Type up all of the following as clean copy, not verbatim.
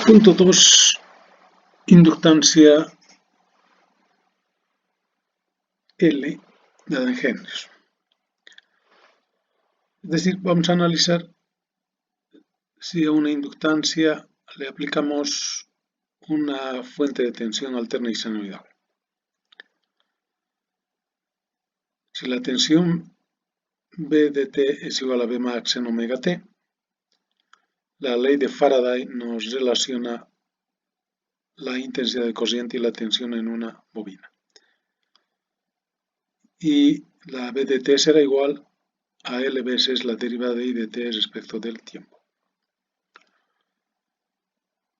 Punto 2. Inductancia L de Arrhenius. Es decir, vamos a analizar si a una inductancia le aplicamos una fuente de tensión alterna y senoidal. Si la tensión B de T es igual a B max en omega T, la ley de Faraday nos relaciona la intensidad de corriente y la tensión en una bobina. Y la B de T será igual a L veces la derivada de I de T respecto del tiempo.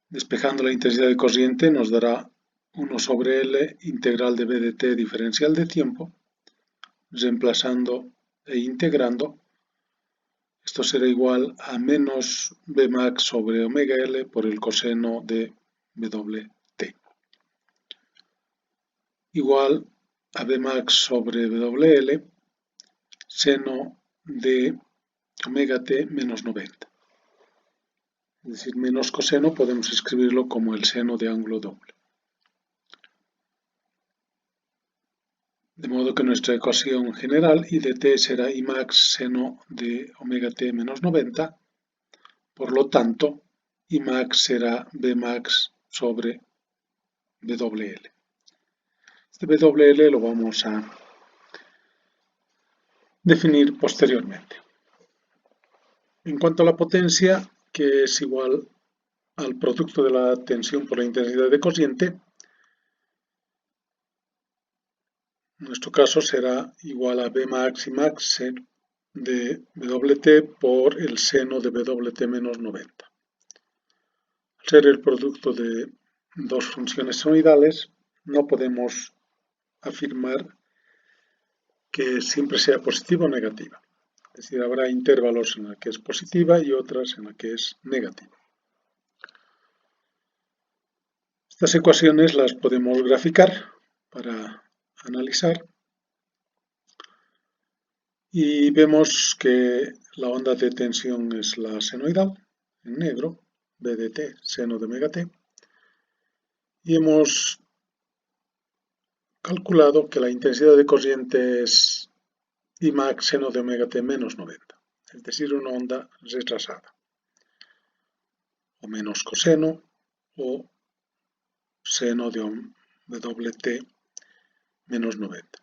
Despejando la intensidad de corriente nos dará 1 sobre L integral de B de T diferencial de tiempo. Reemplazando e integrando, esto será igual a menos B max sobre omega L por el coseno de WT. Igual a B max sobre WL seno de omega T menos 90. Es decir, menos coseno podemos escribirlo como el seno de ángulo doble. De modo que nuestra ecuación general I de T será I max seno de omega T menos 90. Por lo tanto, I max será B max sobre WL. Este WL lo vamos a definir posteriormente. En cuanto a la potencia, que es igual al producto de la tensión por la intensidad de corriente, en nuestro caso será igual a B max I max de WT por el seno de WT menos 90. Al ser el producto de dos funciones senoidales, no podemos afirmar que siempre sea positiva o negativa. Es decir, habrá intervalos en los que es positiva y otras en los que es negativa. Estas ecuaciones las podemos graficar para analizar y vemos que la onda de tensión es la senoidal, en negro, B de T, seno de omega T, y hemos calculado que la intensidad de corriente es I max seno de omega T menos 90, es decir, una onda retrasada, o menos coseno, o seno de WT menos 90.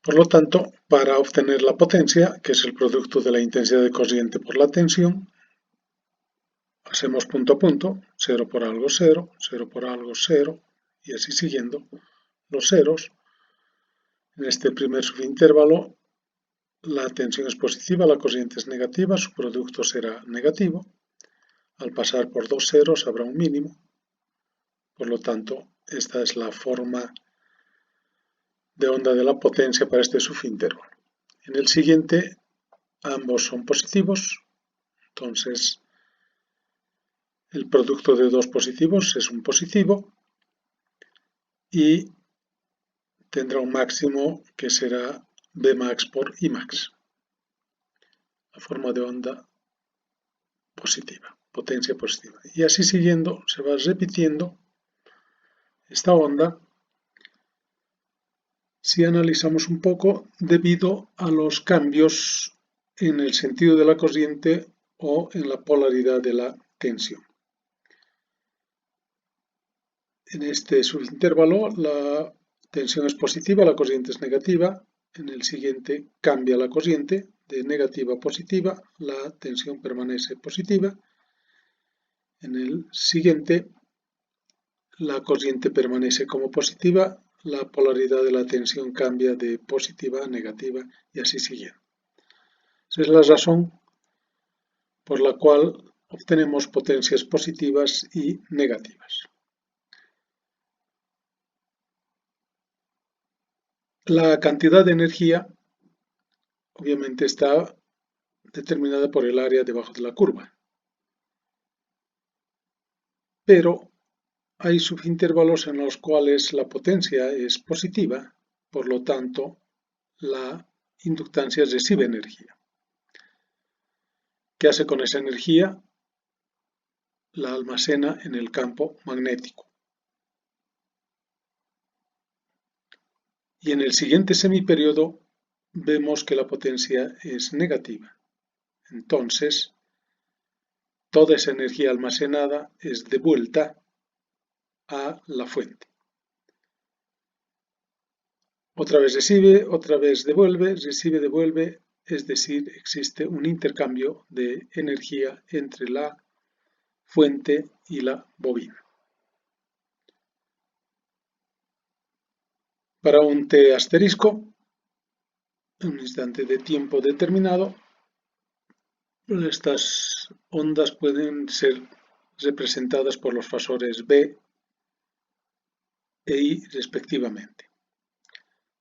Por lo tanto, para obtener la potencia, que es el producto de la intensidad de corriente por la tensión, hacemos punto a punto, 0 por algo 0, 0 por algo 0, y así siguiendo los ceros. En este primer subintervalo, la tensión es positiva, la corriente es negativa, su producto será negativo. Al pasar por dos ceros habrá un mínimo. Por lo tanto, esta es la forma de onda de la potencia para este subintervalo. En el siguiente, ambos son positivos, entonces el producto de dos positivos es un positivo y tendrá un máximo que será B max por I max, la forma de onda positiva, potencia positiva. Y así siguiendo se va repitiendo esta onda si analizamos un poco debido a los cambios en el sentido de la corriente o en la polaridad de la tensión. En este subintervalo la tensión es positiva, la corriente es negativa. En el siguiente cambia la corriente de negativa a positiva, la tensión permanece positiva. En el siguiente la corriente permanece como positiva, la polaridad de la tensión cambia de positiva a negativa y así sigue. Esa es la razón por la cual obtenemos potencias positivas y negativas. La cantidad de energía obviamente está determinada por el área debajo de la curva, pero hay subintervalos en los cuales la potencia es positiva, por lo tanto la inductancia recibe energía. ¿Qué hace con esa energía? la almacena en el campo magnético. Y en el siguiente semiperiodo vemos que la potencia es negativa. Entonces, toda esa energía almacenada es devuelta a la fuente. Otra vez recibe, otra vez devuelve, recibe, devuelve, es decir, existe un intercambio de energía entre la fuente y la bobina. Para un t asterisco, en un instante de tiempo determinado, estas ondas pueden ser representadas por los fasores B e I respectivamente.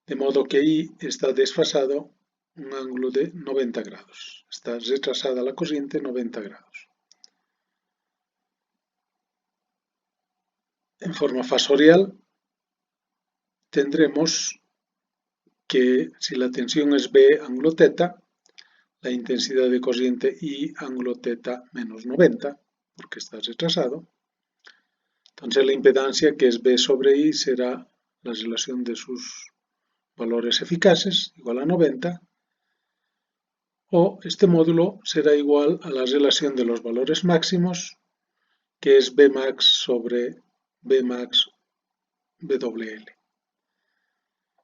De modo que I está desfasado un ángulo de 90 grados. Está retrasada la corriente 90 grados. En forma fasorial tendremos que si la tensión es B ángulo teta, la intensidad de corriente I ángulo teta menos 90, porque está retrasado. Entonces la impedancia, que es B sobre I, será la relación de sus valores eficaces, igual a 90, o este módulo será igual a la relación de los valores máximos, que es Bmax sobre Bmax WL.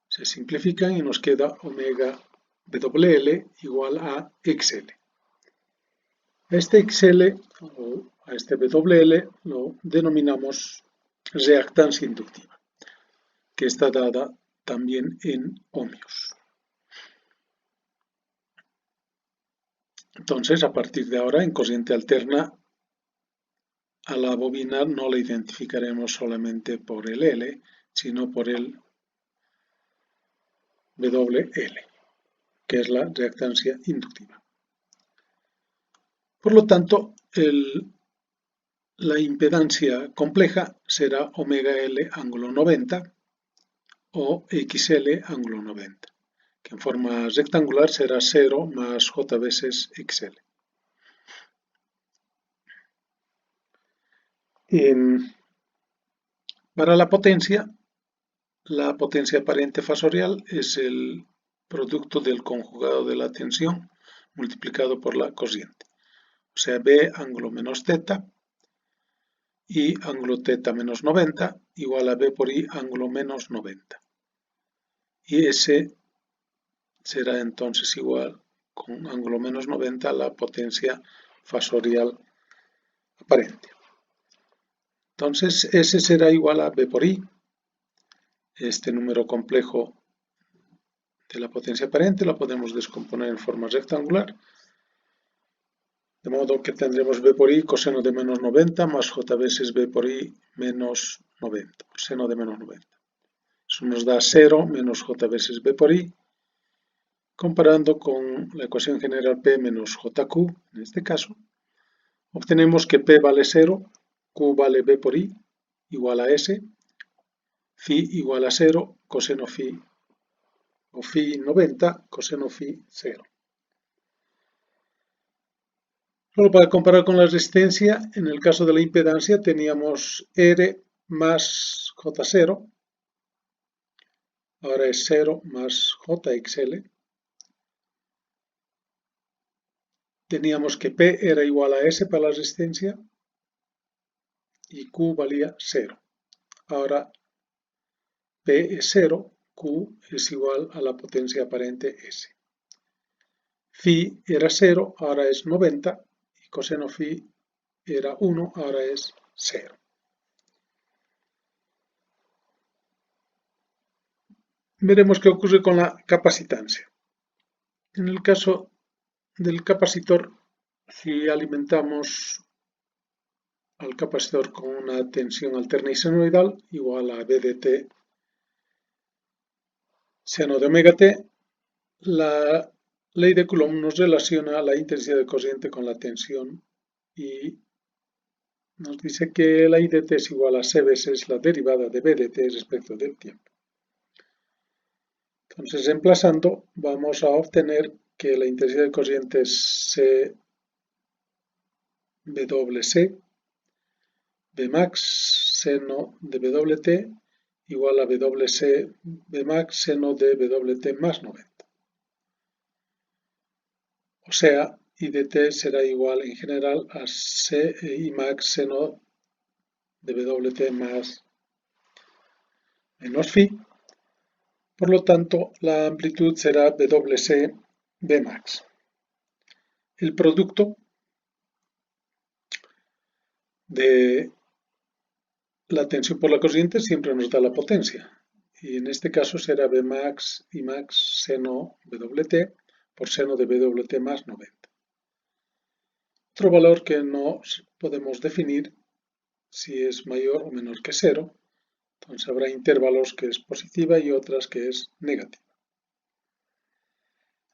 Se simplifican y nos queda omega WL igual a XL. Este XL o a este WL lo denominamos reactancia inductiva, que está dada también en ohmios. Entonces, a partir de ahora, en corriente alterna, a la bobina no la identificaremos solamente por el L, sino por el WL, que es la reactancia inductiva. Por lo tanto, la impedancia compleja será omega L ángulo 90 o XL ángulo 90, que en forma rectangular será 0 más J veces XL. Para la potencia aparente fasorial es el producto del conjugado de la tensión multiplicado por la corriente. O sea, B ángulo menos teta y ángulo teta menos 90 igual a B por I ángulo menos 90. Y ese será entonces igual con ángulo menos 90 a la potencia fasorial aparente. Entonces, ese será igual a B por I. Este número complejo de la potencia aparente la podemos descomponer en forma rectangular. De modo que tendremos B por I coseno de menos 90 más J veces B por I menos 90, seno de menos 90. Eso nos da 0 menos J veces B por I, comparando con la ecuación general P menos JQ, en este caso, obtenemos que P vale 0, Q vale B por I, igual a S, Phi igual a 0, coseno Phi, o Phi 90, coseno Phi 0. Solo para comparar con la resistencia, en el caso de la impedancia teníamos R más J0, ahora es 0 más JXL. Teníamos que P era igual a S para la resistencia y Q valía 0. Ahora P es 0, Q es igual a la potencia aparente S. Phi era 0, ahora es 90, y coseno Phi era 1, ahora es 0. Veremos qué ocurre con la capacitancia. En el caso del capacitor, si alimentamos al capacitor con una tensión alterna y senoidal igual a B de T seno de omega T, la ley de Coulomb nos relaciona la intensidad de corriente con la tensión y nos dice que la I de T es igual a C veces la derivada de B de T respecto del tiempo. Entonces, reemplazando, vamos a obtener que la intensidad de corriente es CWC Vmax seno de Wt igual a Wc Vmax seno de Wt más 90. O sea, I de t será igual en general a Imax seno de Wt más menos phi. Por lo tanto, la amplitud será Wc Vmax. El producto de la tensión por la corriente siempre nos da la potencia. Y en este caso será Vmax Imax seno Wt por seno de Wt más 90. Otro valor que no podemos definir si es mayor o menor que 0. Entonces habrá intervalos que es positiva y otras que es negativa.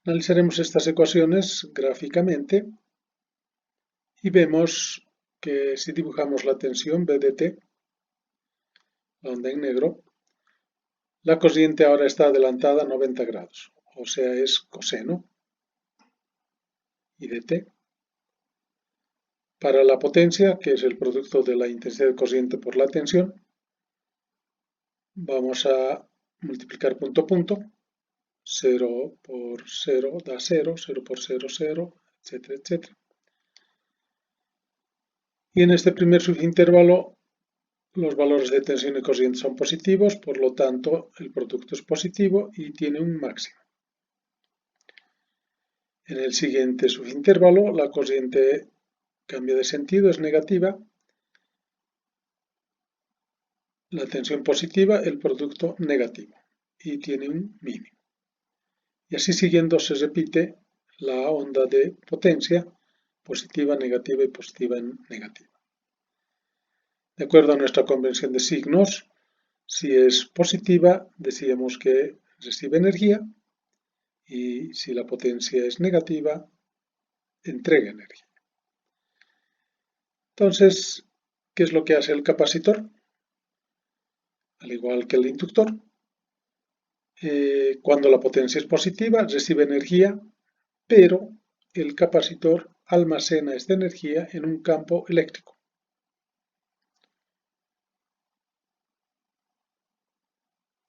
Analizaremos estas ecuaciones gráficamente y vemos que si dibujamos la tensión B de t, la onda en negro, la corriente ahora está adelantada a 90 grados, o sea es coseno I de t. Para la potencia, que es el producto de la intensidad de corriente por la tensión, vamos a multiplicar punto a punto. 0 por 0 da 0, 0 por 0, 0, etcétera, etcétera. Y en este primer subintervalo los valores de tensión y corriente son positivos, por lo tanto el producto es positivo y tiene un máximo. En el siguiente subintervalo la corriente cambia de sentido, es negativa. La tensión positiva, el producto negativo y tiene un mínimo. Y así siguiendo se repite la onda de potencia, positiva, negativa y positiva en negativa. De acuerdo a nuestra convención de signos, si es positiva, decíamos que recibe energía y si la potencia es negativa, entrega energía. Entonces, ¿qué es lo que hace el capacitor? Al igual que el inductor, cuando la potencia es positiva, recibe energía, pero el capacitor almacena esta energía en un campo eléctrico.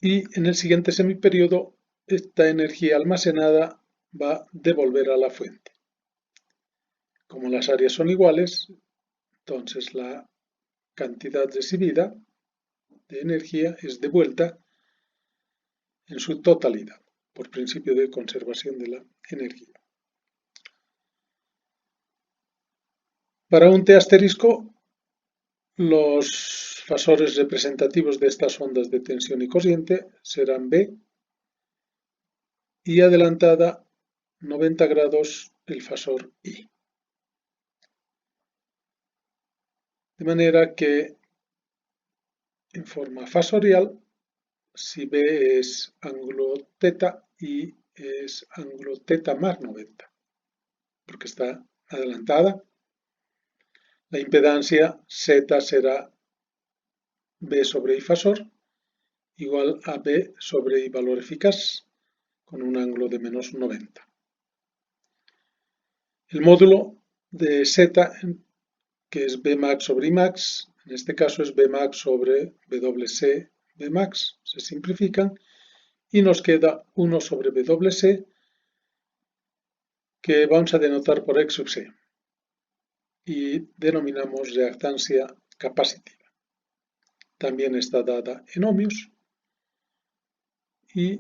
Y en el siguiente semiperiodo, esta energía almacenada va a devolver a la fuente. Como las áreas son iguales, entonces la cantidad recibida de energía es devuelta en su totalidad, por principio de conservación de la energía. Para un T asterisco, los fasores representativos de estas ondas de tensión y corriente serán B y adelantada 90 grados el fasor I. De manera que en forma fasorial, si B es ángulo teta, I es ángulo teta más 90, porque está adelantada. La impedancia Z será B sobre I fasor igual a B sobre I valor eficaz con un ángulo de menos 90. El módulo de Z, que es Bmax sobre Imax, en este caso es Bmax sobre WC Bmax, se simplifican y nos queda 1 sobre WC que vamos a denotar por X sub C y denominamos reactancia capacitiva. También está dada en ohmios y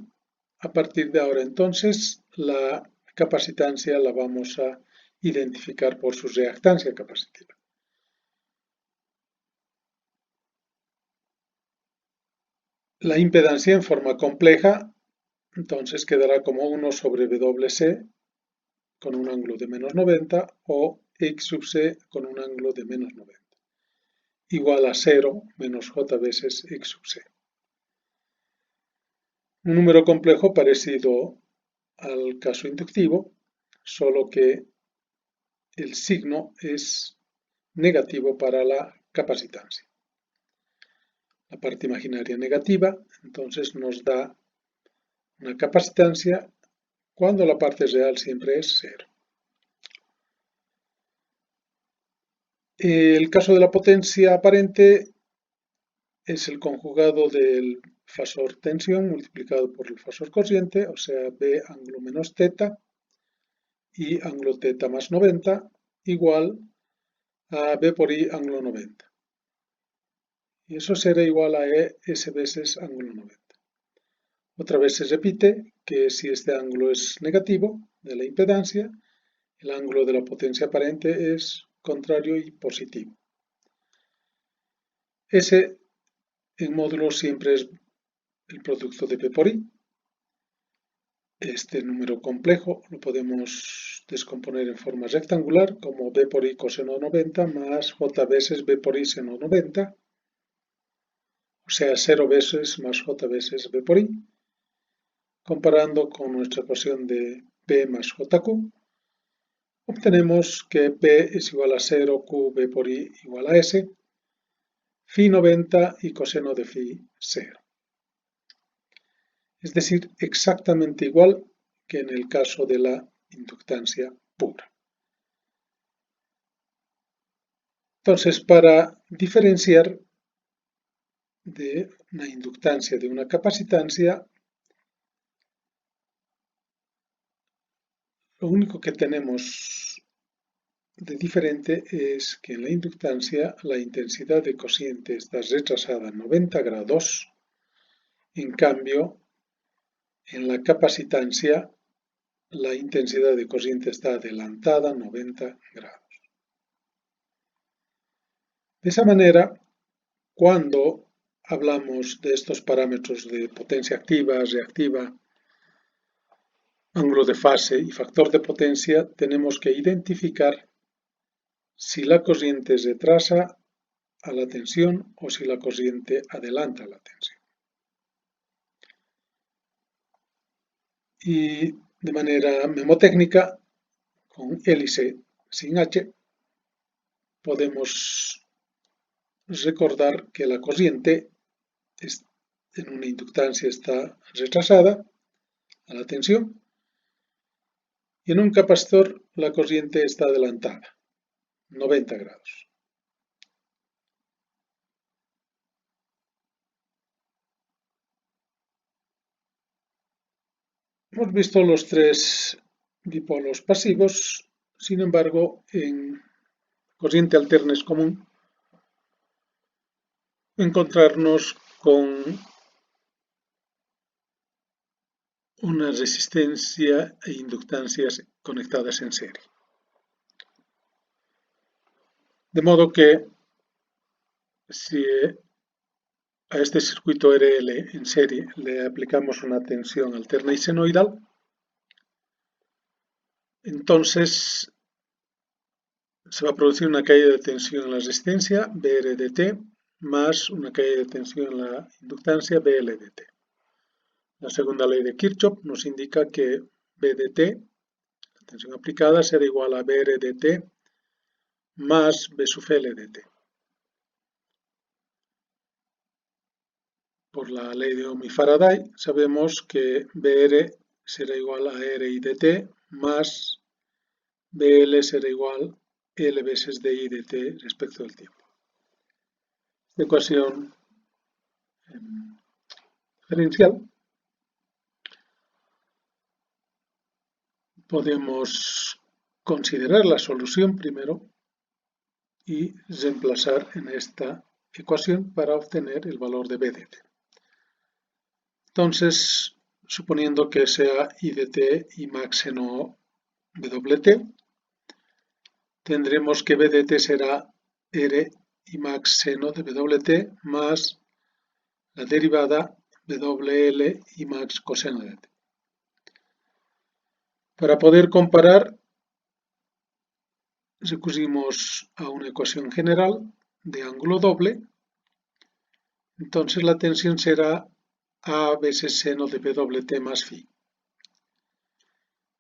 a partir de ahora entonces la capacitancia la vamos a identificar por su reactancia capacitiva. La impedancia en forma compleja entonces quedará como 1 sobre WC con un ángulo de menos 90 o X sub C con un ángulo de menos 90 igual a 0 menos J veces X sub C. Un número complejo parecido al caso inductivo, solo que el signo es negativo para la capacitancia. La parte imaginaria negativa, entonces nos da una capacitancia cuando la parte real siempre es 0. El caso de la potencia aparente es el conjugado del fasor tensión multiplicado por el fasor corriente, o sea, B ángulo menos teta y ángulo teta más 90 igual a B por I ángulo 90. Y eso será igual a E S veces ángulo 90. Otra vez se repite que si este ángulo es negativo de la impedancia, el ángulo de la potencia aparente es contrario y positivo. S en módulo siempre es el producto de P por I. Este número complejo lo podemos descomponer en forma rectangular como B por I coseno 90 más J veces B por I seno 90, o sea 0 veces más J veces B por I. Comparando con nuestra ecuación de P más JQ, obtenemos que P es igual a 0, Q, B por I igual a S, Phi 90 y coseno de Phi 0. Es decir, exactamente igual que en el caso de la inductancia pura. Entonces, para diferenciar de una inductancia de una capacitancia, lo único que tenemos de diferente es que en la inductancia la intensidad de cociente está retrasada 90 grados, en cambio en la capacitancia la intensidad de corriente está adelantada 90 grados. De esa manera, cuando hablamos de estos parámetros de potencia activa, reactiva, ángulo de fase y factor de potencia, tenemos que identificar si la corriente retrasa a la tensión o si la corriente adelanta la tensión. Y de manera memotécnica, con hélice sin H, podemos recordar que la corriente en una inductancia está retrasada a la tensión y en un capacitor la corriente está adelantada, 90 grados. Hemos visto los tres dipolos pasivos, sin embargo, en corriente alterna es común encontrarnos con una resistencia e inductancias conectadas en serie. De modo que si a este circuito RL en serie le aplicamos una tensión alterna y senoidal, entonces se va a producir una caída de tensión en la resistencia, BR dt, más una caída de tensión en la inductancia, BL dt. La segunda ley de Kirchhoff nos indica que B dt, la tensión aplicada, será igual a BR dt más B sub L dt. Por la ley de Ohm y Faraday sabemos que BR será igual a RI dt más BL será igual a L veces DI dt respecto del tiempo. Esta ecuación diferencial podemos considerar la solución primero y reemplazar en esta ecuación para obtener el valor de B dt. Entonces, suponiendo que sea I dt y max seno Wt, tendremos que B dt será R y max seno de Wt más la derivada WL y max coseno de t. Para poder comparar, recurrimos a una ecuación general de ángulo doble. Entonces la tensión será A veces seno de Wt más Phi.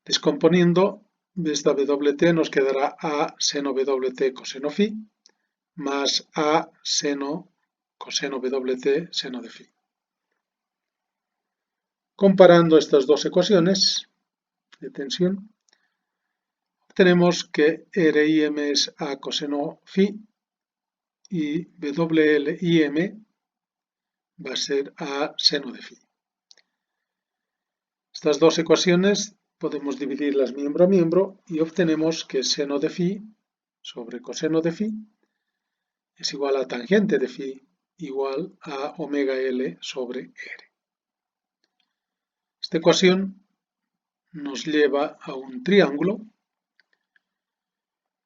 Descomponiendo esta Wt nos quedará A seno Wt coseno Phi más A seno coseno Wt seno de Phi. Comparando estas dos ecuaciones de tensión, tenemos que RIM es A coseno phi y WLIM va a ser A seno de phi. Estas dos ecuaciones podemos dividirlas miembro a miembro y obtenemos que seno de phi sobre coseno de phi es igual a tangente de phi igual a omega L sobre R. Esta ecuación nos lleva a un triángulo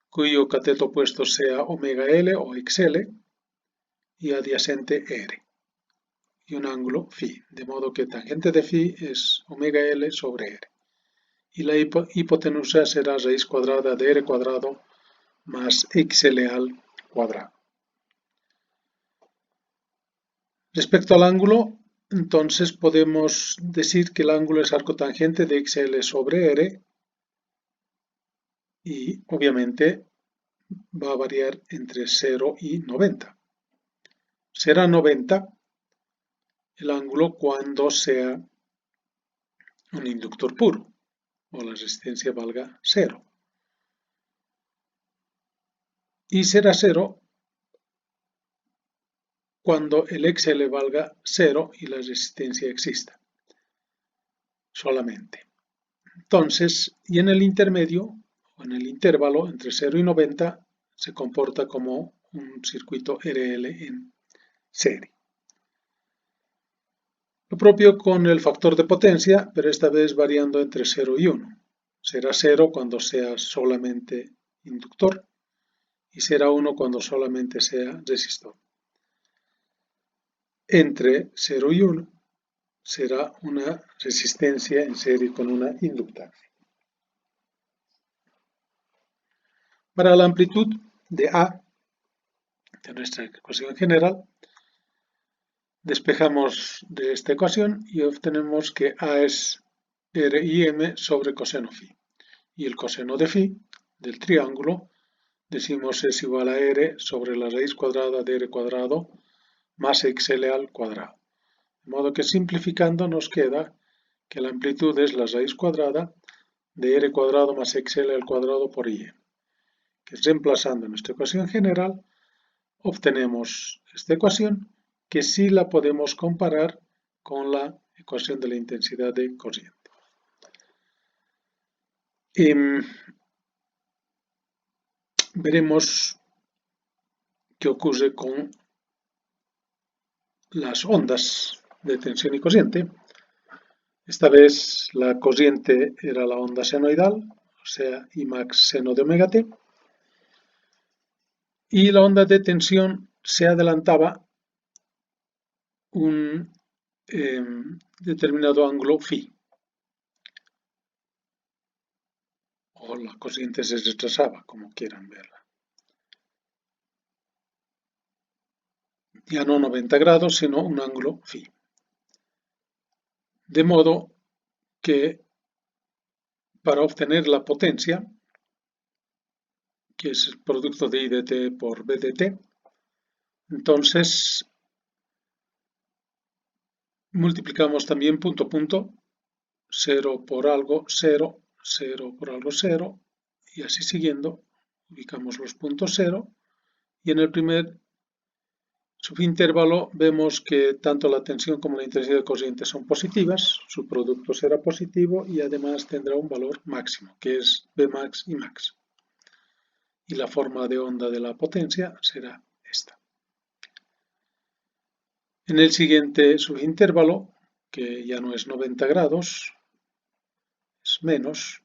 cuyo cateto opuesto sea omega L o XL y adyacente R y un ángulo phi, de modo que tangente de phi es omega L sobre R y la hipotenusa será raíz cuadrada de R cuadrado más XL al cuadrado. Respecto al ángulo, entonces podemos decir que el ángulo es arcotangente de XL sobre R y obviamente va a variar entre 0 y 90. Será 90 el ángulo cuando sea un inductor puro o la resistencia valga 0. Y será 0 cuando el XL valga 0 y la resistencia exista solamente. Entonces, y en el intermedio, o en el intervalo entre 0 y 90, se comporta como un circuito RL en serie. Lo propio con el factor de potencia, pero esta vez variando entre 0 y 1. Será 0 cuando sea solamente inductor y será 1 cuando solamente sea resistor. Entre 0 y 1 será una resistencia en serie con una inductancia. Para la amplitud de A, de nuestra ecuación general, despejamos de esta ecuación y obtenemos que A es RIM sobre coseno phi. Y el coseno de phi del triángulo decimos es igual a R sobre la raíz cuadrada de R cuadrado más XL al cuadrado. De modo que simplificando nos queda que la amplitud es la raíz cuadrada de R cuadrado más XL al cuadrado por IM. Que reemplazando nuestra ecuación general obtenemos esta ecuación que sí la podemos comparar con la ecuación de la intensidad de corriente. Veremos qué ocurre con las ondas de tensión y corriente. Esta vez la corriente era la onda senoidal, o sea, I max seno de omega t, y la onda de tensión se adelantaba un determinado ángulo phi, o la corriente se retrasaba, como quieran verla. Ya no 90 grados, sino un ángulo phi. De modo que para obtener la potencia, que es el producto de I de t por B de t, entonces multiplicamos también punto a punto, 0 por algo 0, 0 por algo 0, y así siguiendo, ubicamos los puntos 0, y en el primer subintervalo vemos que tanto la tensión como la intensidad de corriente son positivas, su producto será positivo y además tendrá un valor máximo, que es Bmax y max. Y la forma de onda de la potencia será esta. En el siguiente subintervalo, que ya no es 90 grados, es menos,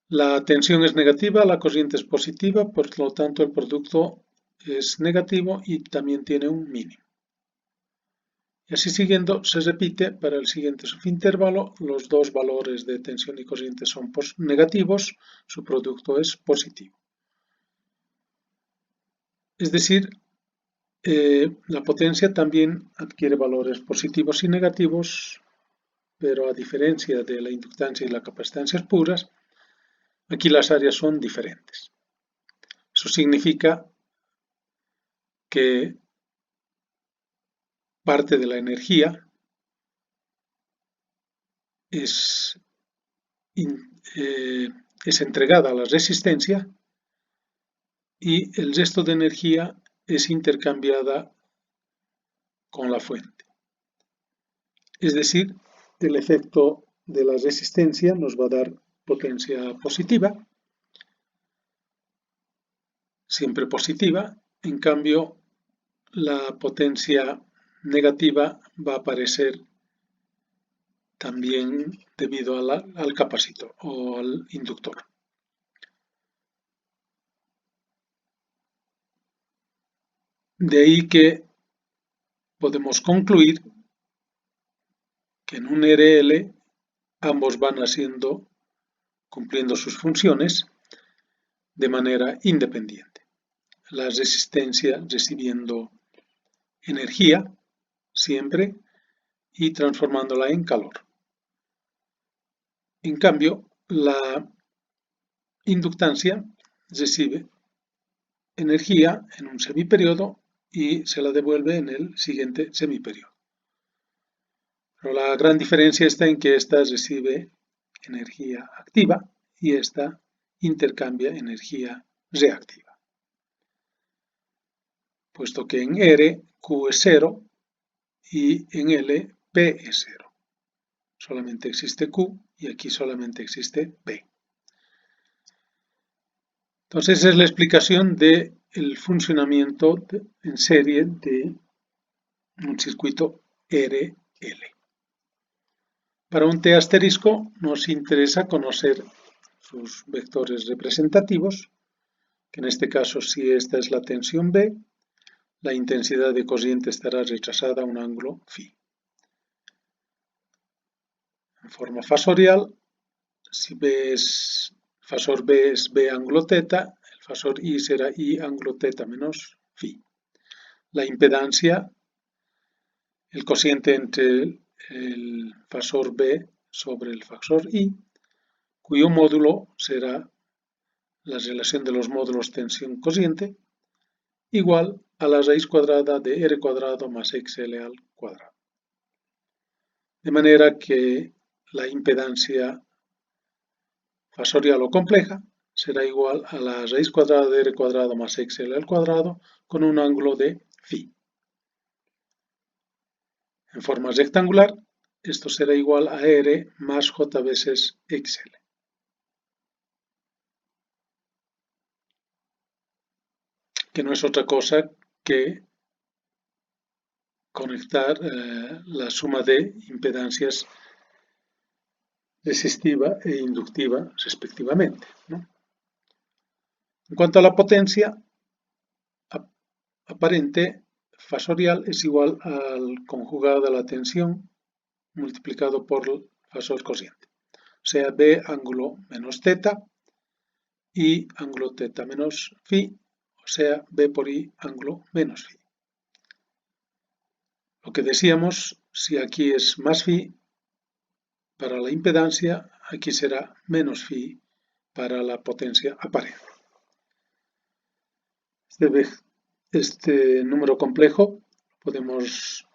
la tensión es negativa, la corriente es positiva, por lo tanto el producto es negativo y también tiene un mínimo. Y así siguiendo se repite para el siguiente subintervalo, los dos valores de tensión y corriente son negativos, su producto es positivo. Es decir, la potencia también adquiere valores positivos y negativos, pero a diferencia de la inductancia y la capacitancia puras, aquí las áreas son diferentes. Eso significa que parte de la energía es es entregada a la resistencia y el resto de energía es intercambiada con la fuente. Es decir, el efecto de la resistencia nos va a dar potencia positiva, siempre positiva. En cambio, la potencia negativa va a aparecer también debido al capacitor o al inductor. De ahí que podemos concluir que en un RL ambos van cumpliendo sus funciones de manera independiente. La resistencia recibiendo energía siempre y transformándola en calor. En cambio, la inductancia recibe energía en un semiperiodo y se la devuelve en el siguiente semiperiodo. Pero la gran diferencia está en que esta recibe energía activa y esta intercambia energía reactiva. Puesto que en R, Q es 0 y en L, P es 0. Solamente existe Q y aquí solamente existe P. Entonces esa es la explicación del funcionamiento en serie de un circuito RL. Para un T asterisco nos interesa conocer sus vectores representativos, que en este caso si esta es la tensión B, la intensidad de corriente estará retrasada a un ángulo phi. En forma fasorial, si fasor B es B ángulo θ, el fasor I será I ángulo θ menos phi. La impedancia, el cociente entre el fasor B sobre el fasor I, cuyo módulo será la relación de los módulos tensión-cociente, igual a la raíz cuadrada de R cuadrado más XL al cuadrado. De manera que la impedancia fasorial o compleja será igual a la raíz cuadrada de R cuadrado más XL al cuadrado con un ángulo de phi. En forma rectangular, esto será igual a R más J veces XL. Que no es otra cosa que conectar la suma de impedancias resistiva e inductiva respectivamente, ¿no? En cuanto a la potencia aparente, fasorial es igual al conjugado de la tensión multiplicado por el fasor cociente. O sea, B ángulo menos θ y ángulo θ menos phi, o sea, B por I ángulo menos phi. Lo que decíamos, si aquí es más phi para la impedancia, aquí será menos phi para la potencia aparente. Este número complejo podemos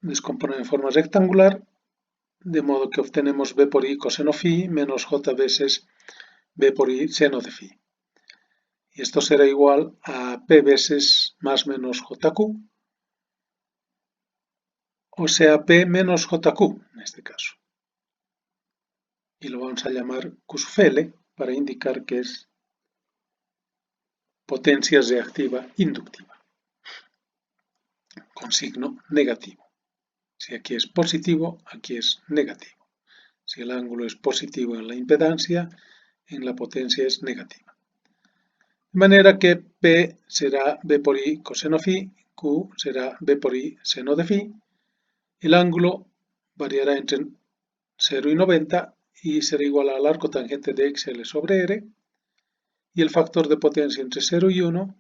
descomponer en forma rectangular, de modo que obtenemos B por I coseno phi menos J veces B por I seno de phi. Y esto será igual a P veces más menos JQ, o sea, P menos JQ en este caso. Y lo vamos a llamar Q sub L para indicar que es potencia reactiva inductiva, con signo negativo. Si aquí es positivo, aquí es negativo. Si el ángulo es positivo en la impedancia, en la potencia es negativa. De manera que P será B por I coseno phi, Q será B por I seno de phi. El ángulo variará entre 0 y 90 y será igual al arco tangente de XL sobre R. Y el factor de potencia entre 0 y 1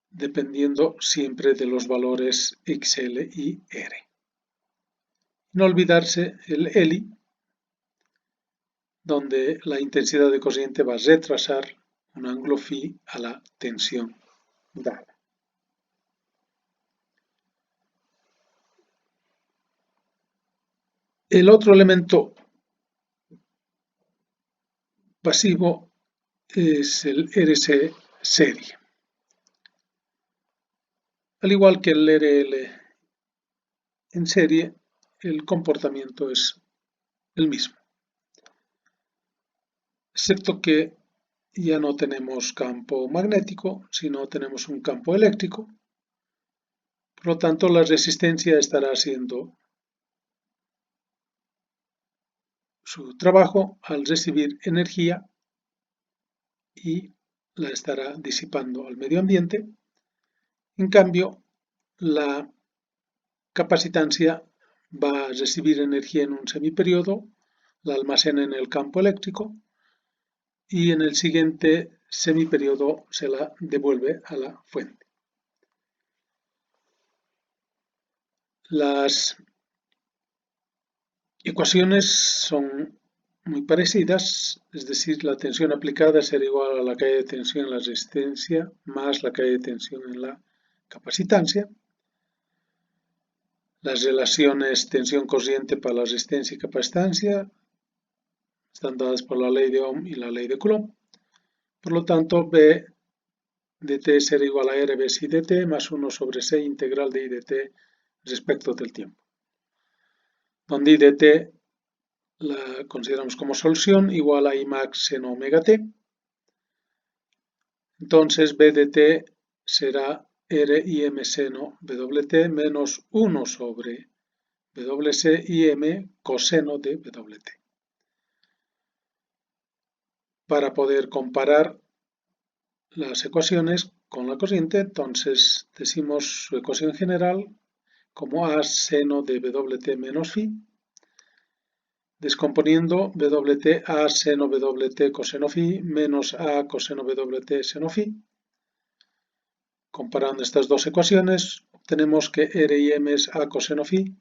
dependiendo siempre de los valores XL y R. No olvidarse el ELI, donde la intensidad de corriente va a retrasar un ángulo phi a la tensión dada. El otro elemento pasivo es el RC serie. Al igual que el RL en serie, el comportamiento es el mismo, excepto que ya no tenemos campo magnético, sino tenemos un campo eléctrico. Por lo tanto, la resistencia estará haciendo su trabajo al recibir energía y la estará disipando al medio ambiente. En cambio, la capacitancia va a recibir energía en un semiperiodo, la almacena en el campo eléctrico y en el siguiente semiperiodo se la devuelve a la fuente. Las ecuaciones son muy parecidas, es decir, la tensión aplicada será igual a la caída de tensión en la resistencia más la caída de tensión en la capacitancia. Las relaciones tensión-corriente para la resistencia y capacitancia están dadas por la ley de Ohm y la ley de Coulomb. Por lo tanto, B dt será igual a R B psi dt más 1 sobre C integral de I dt respecto del tiempo, donde I dt la consideramos como solución igual a I max seno omega t. Entonces B dt será R Im seno Wt menos 1 sobre Wc Im coseno de Wt. Para poder comparar las ecuaciones con la corriente, entonces decimos su ecuación general como A seno de Wt menos phi, descomponiendo Wt A seno Wt coseno phi menos A coseno Wt seno phi. Comparando estas dos ecuaciones, obtenemos que Rim es A coseno phi,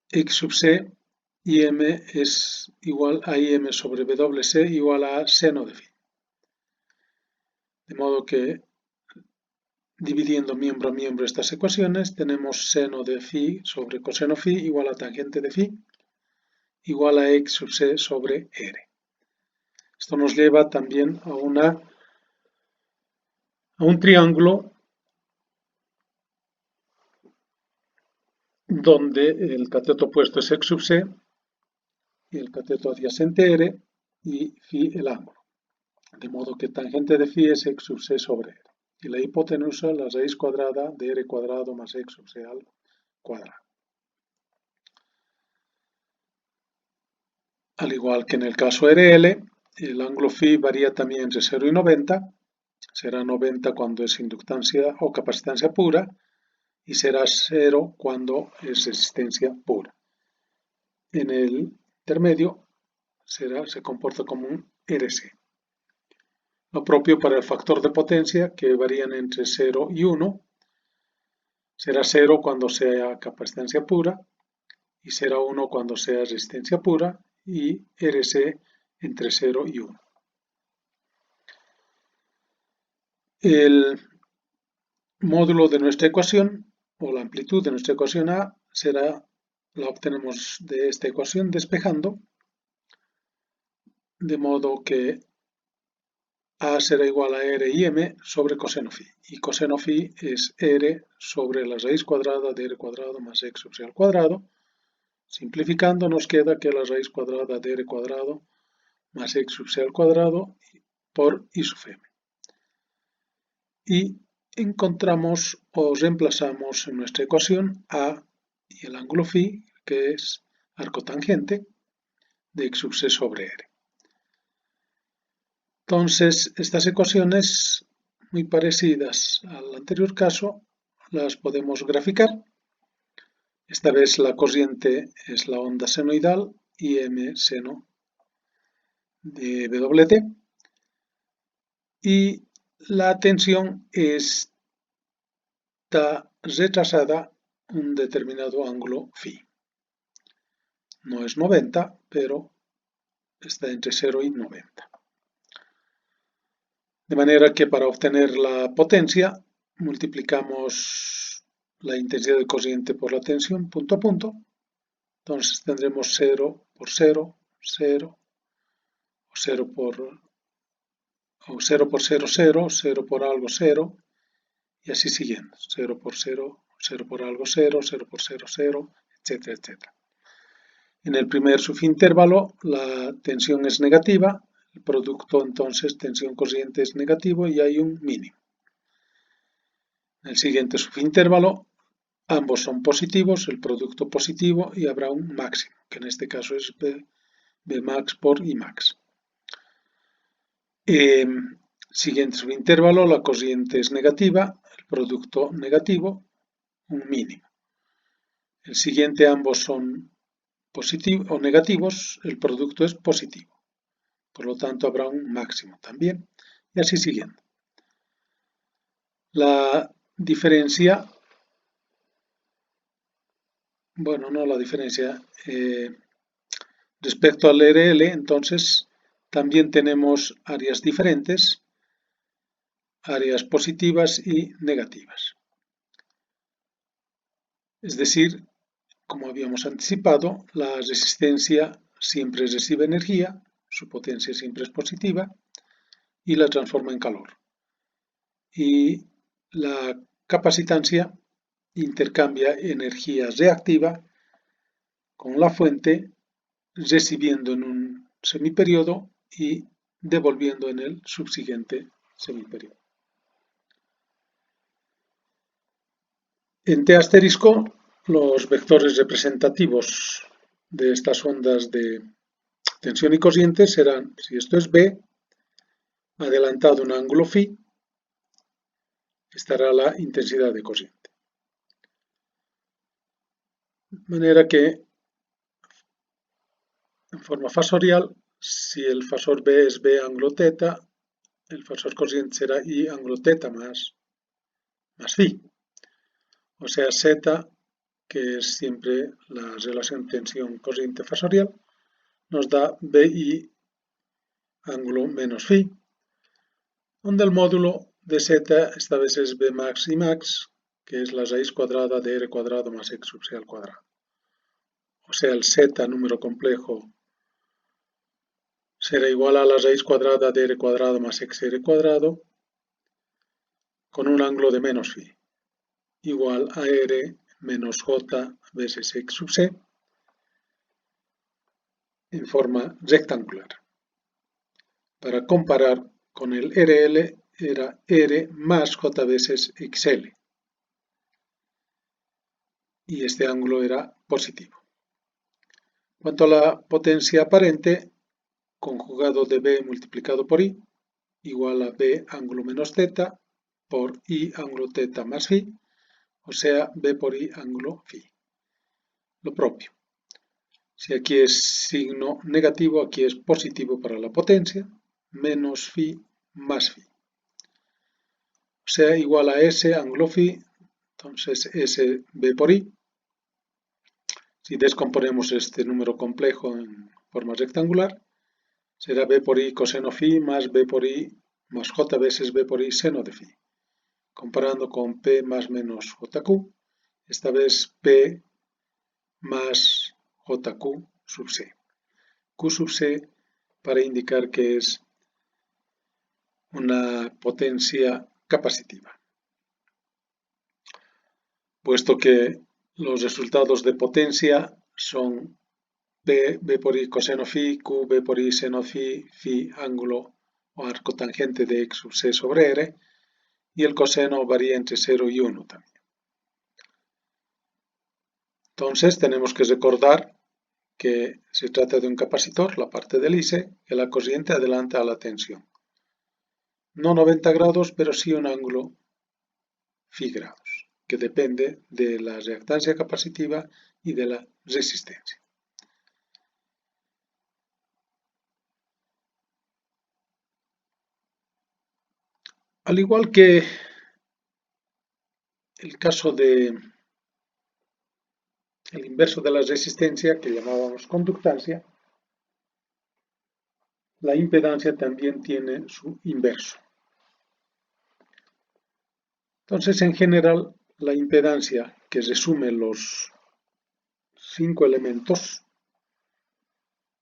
x sub c, Im es igual a Im sobre Wc igual a seno de phi. De modo que, dividiendo miembro a miembro estas ecuaciones, tenemos seno de phi sobre coseno phi igual a tangente de phi igual a x sub c sobre r. Esto nos lleva también a un triángulo donde el cateto opuesto es x sub c y el cateto adyacente r y phi el ángulo. De modo que tangente de phi es x sub c sobre r. Y la hipotenusa la raíz cuadrada de r cuadrado más x sub c al cuadrado. Al igual que en el caso RL, el ángulo phi varía también entre 0 y 90. Será 90 cuando es inductancia o capacitancia pura y será 0 cuando es resistencia pura. En el intermedio se comporta como un RC. Lo propio para el factor de potencia, que varían entre 0 y 1. Será 0 cuando sea capacitancia pura y será 1 cuando sea resistencia pura y RC entre 0 y 1. El módulo de nuestra ecuación o la amplitud de nuestra ecuación A la obtenemos de esta ecuación despejando, de modo que A será igual a R y M sobre coseno phi, y coseno phi es R sobre la raíz cuadrada de R cuadrado más x sub c al cuadrado. Simplificando nos queda que la raíz cuadrada de R cuadrado más x sub c al cuadrado por I sub m. Y encontramos o reemplazamos en nuestra ecuación A y el ángulo phi, que es arco tangente de x sub c sobre R. Entonces, estas ecuaciones, muy parecidas al anterior caso, las podemos graficar. Esta vez la corriente es la onda senoidal, Im seno de Wt, y la tensión está retrasada un determinado ángulo phi. No es 90, pero está entre 0 y 90. De manera que para obtener la potencia multiplicamos la intensidad de corriente por la tensión punto a punto. Entonces tendremos 0 por 0 0, o 0 por 0, 0, 0 por algo 0, y así siguiendo. 0 por 0, 0 por algo 0, 0 por 0, 0, etcétera, etcétera. En el primer subintervalo la tensión es negativa, el producto entonces tensión cociente es negativo y hay un mínimo. En el siguiente subintervalo ambos son positivos, el producto positivo y habrá un máximo, que en este caso es Bmax por Imax. Siguiente subintervalo, la cociente es negativa, el producto negativo, un mínimo. El siguiente ambos son positivos o negativos, el producto es positivo. Por lo tanto habrá un máximo también. Y así siguiendo. La diferencia, bueno, no la diferencia, respecto al RL, entonces también tenemos áreas diferentes, áreas positivas y negativas. Es decir, como habíamos anticipado, la resistencia siempre recibe energía, su potencia siempre es positiva y la transforma en calor. Y la capacitancia intercambia energía reactiva con la fuente, recibiendo en un semiperiodo y devolviendo en el subsiguiente semiperiodo. En T asterisco, los vectores representativos de estas ondas de tensión y corriente serán, si esto es B, adelantado un ángulo phi, estará la intensidad de corriente. De manera que, en forma fasorial, si el fasor B es B ángulo teta, el fasor corriente será I ángulo teta más phi. O sea, Z, que es siempre la relación tensión-corriente fasorial, nos da BI ángulo menos phi, donde el módulo de Z esta vez es B max y max, que es la raíz cuadrada de R cuadrado más X sub C al cuadrado. O sea, el Z número complejo será igual a la raíz cuadrada de R cuadrado más XR cuadrado con un ángulo de menos phi, igual a R menos J veces X sub C en forma rectangular. Para comparar con el RL era R más J veces XL. Y este ángulo era positivo. Cuanto a la potencia aparente, conjugado de B multiplicado por I, igual a B ángulo menos teta por I ángulo teta más phi, o sea, B por I ángulo phi. Lo propio. Si aquí es signo negativo, aquí es positivo para la potencia, menos phi más phi. O sea, igual a S ángulo phi, entonces S B por I. Si descomponemos este número complejo en forma rectangular, será B por I coseno phi más B por I más J veces B por I seno de phi. Comparando con P más menos JQ, esta vez P más JQ sub C. Q sub C para indicar que es una potencia capacitiva. Puesto que los resultados de potencia son B por I coseno phi, Q, B por I seno phi, phi ángulo o arco tangente de X sub C sobre R, y el coseno varía entre 0 y 1 también. Entonces tenemos que recordar que se trata de un capacitor, la parte del ICE, que la corriente adelanta a la tensión. No 90 grados, pero sí un ángulo phi grados, que depende de la reactancia capacitiva y de la resistencia. Al igual que el caso de el inverso de la resistencia, que llamábamos conductancia, la impedancia también tiene su inverso. Entonces, en general, la impedancia, que resume los 5 elementos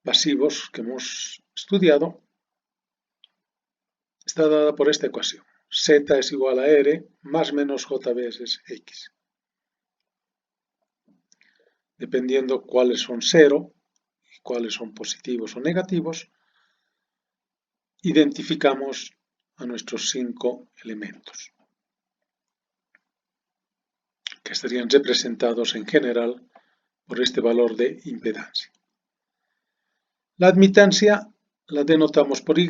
pasivos que hemos estudiado está dada por esta ecuación. Z es igual a R más menos J veces X. Dependiendo cuáles son 0 y cuáles son positivos o negativos, identificamos a nuestros 5 elementos, que estarían representados en general por este valor de impedancia. La admitancia la denotamos por Y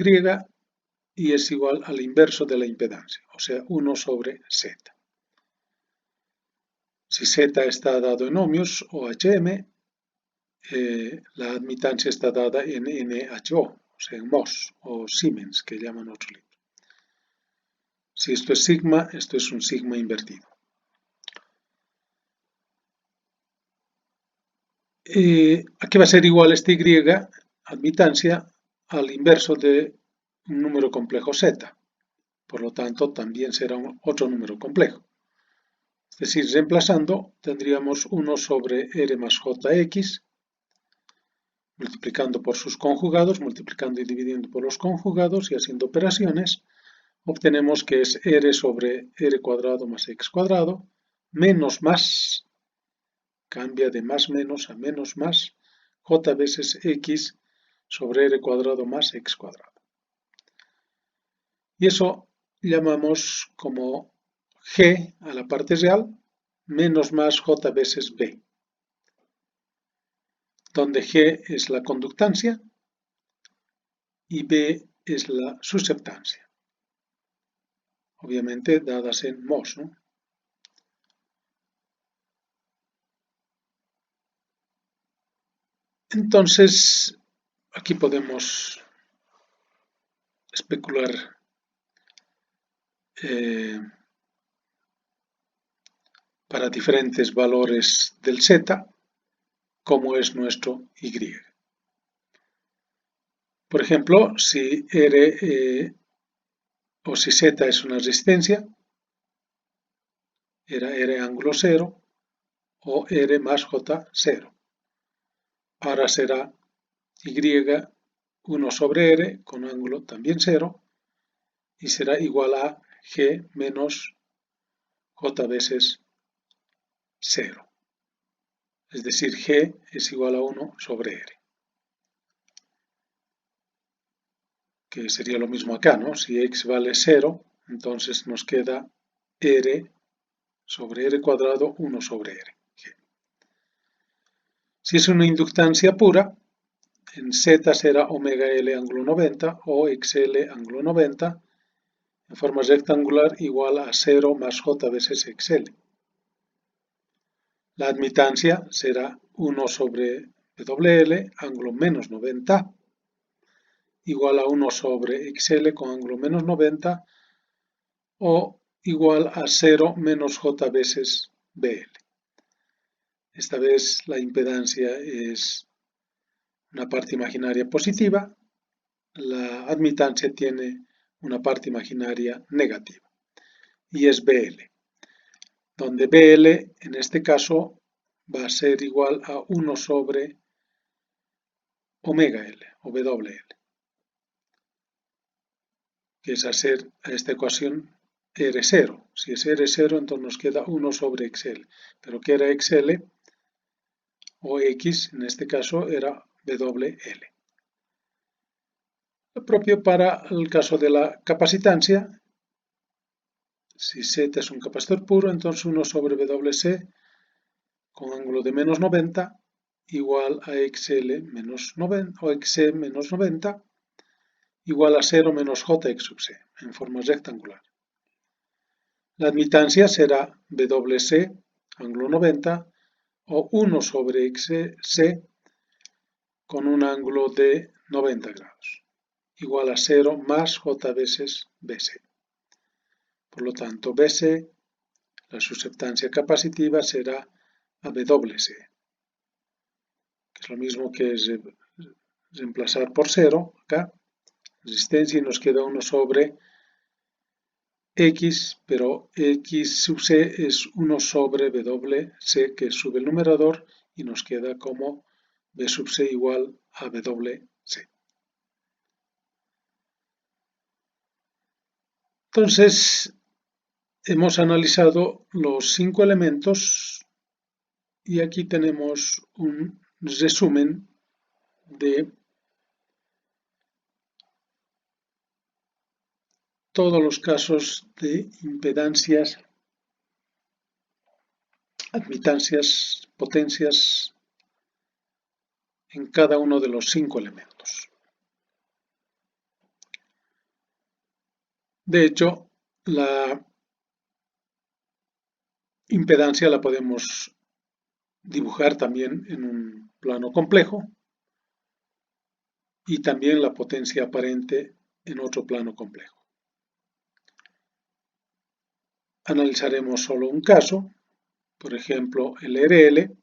y es igual al inverso de la impedancia, o sea, 1 sobre Z. Si Z está dado en ohmios o HM, la admitancia está dada en NHO, o sea, en Mohs o Siemens, que llaman otro libro. Si esto es sigma, esto es un sigma invertido. Aquí va a ser igual este Y, admitancia, al inverso de un número complejo Z. Por lo tanto, también será otro número complejo. Es decir, reemplazando, tendríamos 1 sobre R más JX, multiplicando por sus conjugados, multiplicando y dividiendo por los conjugados y haciendo operaciones, obtenemos que es R sobre R cuadrado más X cuadrado, menos más, cambia de más menos a menos más, J veces X sobre R cuadrado más X cuadrado. Y eso llamamos como G a la parte real, menos más J veces B, donde G es la conductancia y B es la susceptancia, obviamente dadas en Mohs, ¿no? Entonces, aquí podemos especular para diferentes valores del Z, como es nuestro Y. Por ejemplo, si R o si Z es una resistencia, era R ángulo 0 o R más J 0. Ahora será Y 1 sobre R con ángulo también 0 y será igual a G menos J veces 0. Es decir, G es igual a 1 sobre R. Que sería lo mismo acá, ¿no? Si X vale 0, entonces nos queda R sobre R cuadrado 1 sobre R. G. Si es una inductancia pura, en Z será omega L ángulo 90 o XL ángulo 90 en forma rectangular igual a 0 más J veces XL. La admitancia será 1 sobre WL ángulo menos 90 igual a 1 sobre XL con ángulo menos 90 o igual a 0 menos J veces BL. Esta vez la impedancia es una parte imaginaria positiva, la admitancia tiene una parte imaginaria negativa y es BL, donde BL en este caso va a ser igual a 1 sobre omega L o WL, que es hacer a esta ecuación R0. Si es R0, entonces nos queda 1 sobre XL, pero que era XL o X, en este caso era WL. Lo propio para el caso de la capacitancia. Si Z es un capacitor puro, entonces 1 sobre WC con ángulo de menos 90 igual a XL menos 90 o XC menos 90 igual a 0 menos JX sub C en forma rectangular. La admitancia será WC ángulo 90 o 1 sobre XC con un ángulo de 90 grados igual a 0 más J veces BC. Por lo tanto, BC, la susceptancia capacitiva, será AWC, que es lo mismo que reemplazar por 0, acá, resistencia, y nos queda 1 sobre X, pero X sub C es 1 sobre WC, que sube el numerador, y nos queda como B sub C igual a WC. Entonces, hemos analizado los 5 elementos y aquí tenemos un resumen de todos los casos de impedancias, admitancias, potencias en cada uno de los 5 elementos. De hecho, la impedancia la podemos dibujar también en un plano complejo y también la potencia aparente en otro plano complejo. Analizaremos solo un caso, por ejemplo el RL,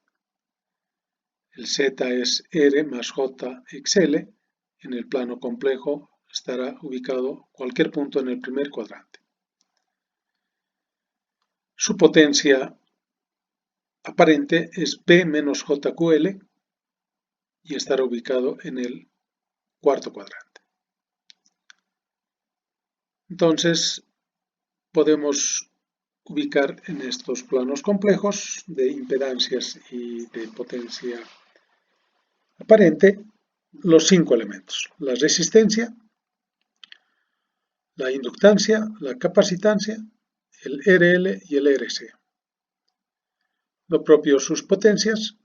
el Z es R más J XL, en el plano complejo estará ubicado cualquier punto en el primer cuadrante. Su potencia aparente es P menos JQL y estará ubicado en el cuarto cuadrante. Entonces, podemos ubicar en estos planos complejos de impedancias y de potencia aparente los 5 elementos: la resistencia, la inductancia, la capacitancia, el RL y el RC. Lo propio sus potencias.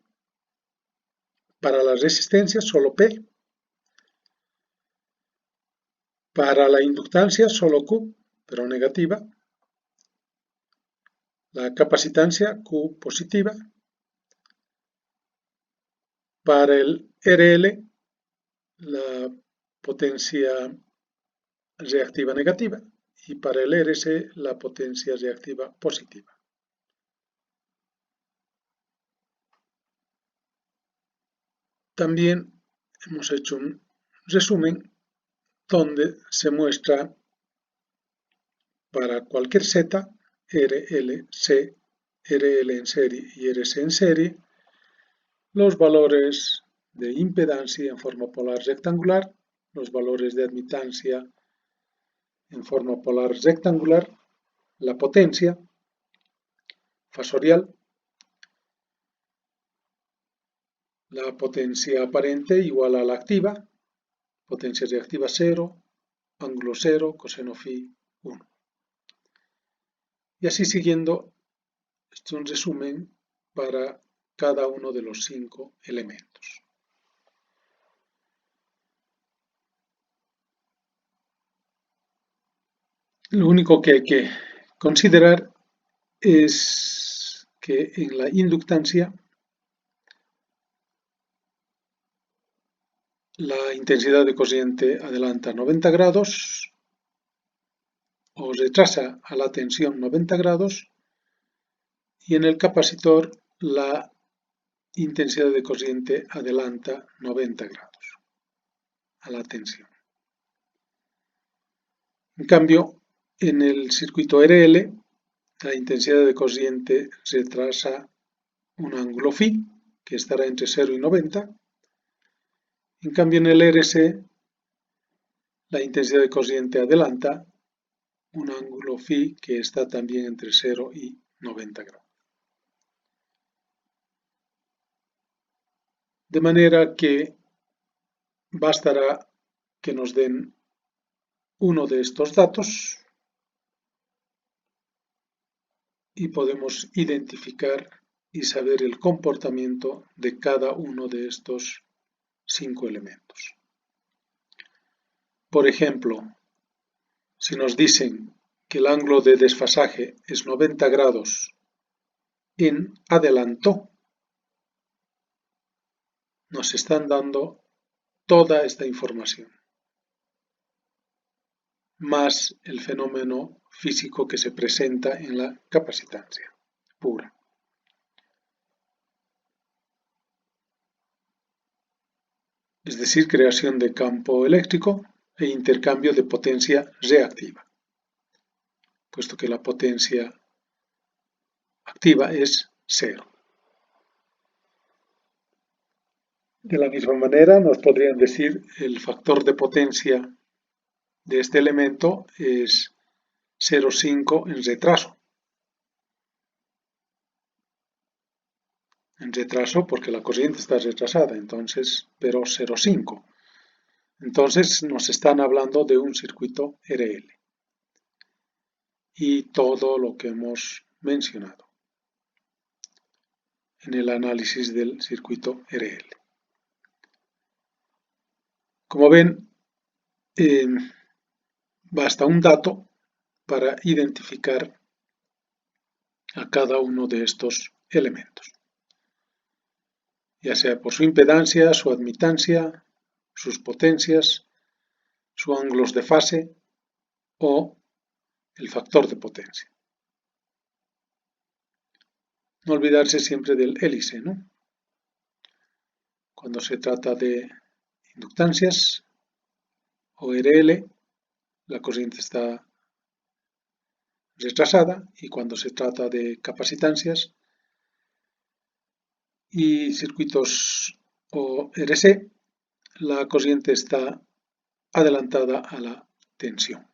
Para la resistencia solo P, para la inductancia solo Q, pero negativa, la capacitancia Q positiva, para el RL la potencia reactiva negativa y para el RC la potencia reactiva positiva. También hemos hecho un resumen donde se muestra para cualquier Z, RL, C, RL en serie y RC en serie, los valores de impedancia en forma polar rectangular, los valores de admitancia en forma polar rectangular, la potencia fasorial, la potencia aparente igual a la activa, potencia reactiva 0, ángulo 0, coseno phi 1. Y así siguiendo, este es un resumen para cada uno de los 5 elementos. Lo único que hay que considerar es que en la inductancia la intensidad de corriente adelanta 90 grados o retrasa a la tensión 90 grados y en el capacitor la intensidad de corriente adelanta 90 grados a la tensión. En cambio, en el circuito RL, la intensidad de corriente retrasa un ángulo phi, que estará entre 0 y 90. En cambio, en el RC, la intensidad de corriente adelanta un ángulo phi que está también entre 0 y 90 grados. De manera que bastará que nos den uno de estos datos y podemos identificar y saber el comportamiento de cada uno de estos 5 elementos. Por ejemplo, si nos dicen que el ángulo de desfasaje es 90 grados en adelanto, nos están dando toda esta información, más el fenómeno físico que se presenta en la capacitancia pura. Es decir, creación de campo eléctrico e intercambio de potencia reactiva, puesto que la potencia activa es 0. De la misma manera, nos podrían decir el factor de potencia de este elemento es 0,5 en retraso. En retraso porque la corriente está retrasada, entonces, pero 0,5. Entonces nos están hablando de un circuito RL y todo lo que hemos mencionado en el análisis del circuito RL. Como ven, basta un dato para identificar a cada uno de estos elementos, ya sea por su impedancia, su admitancia, sus potencias, sus ángulos de fase o el factor de potencia. No olvidarse siempre del hélice, ¿no? Cuando se trata de inductancias o RL, la corriente está retrasada, y cuando se trata de capacitancias y circuitos o RC, la corriente está adelantada a la tensión.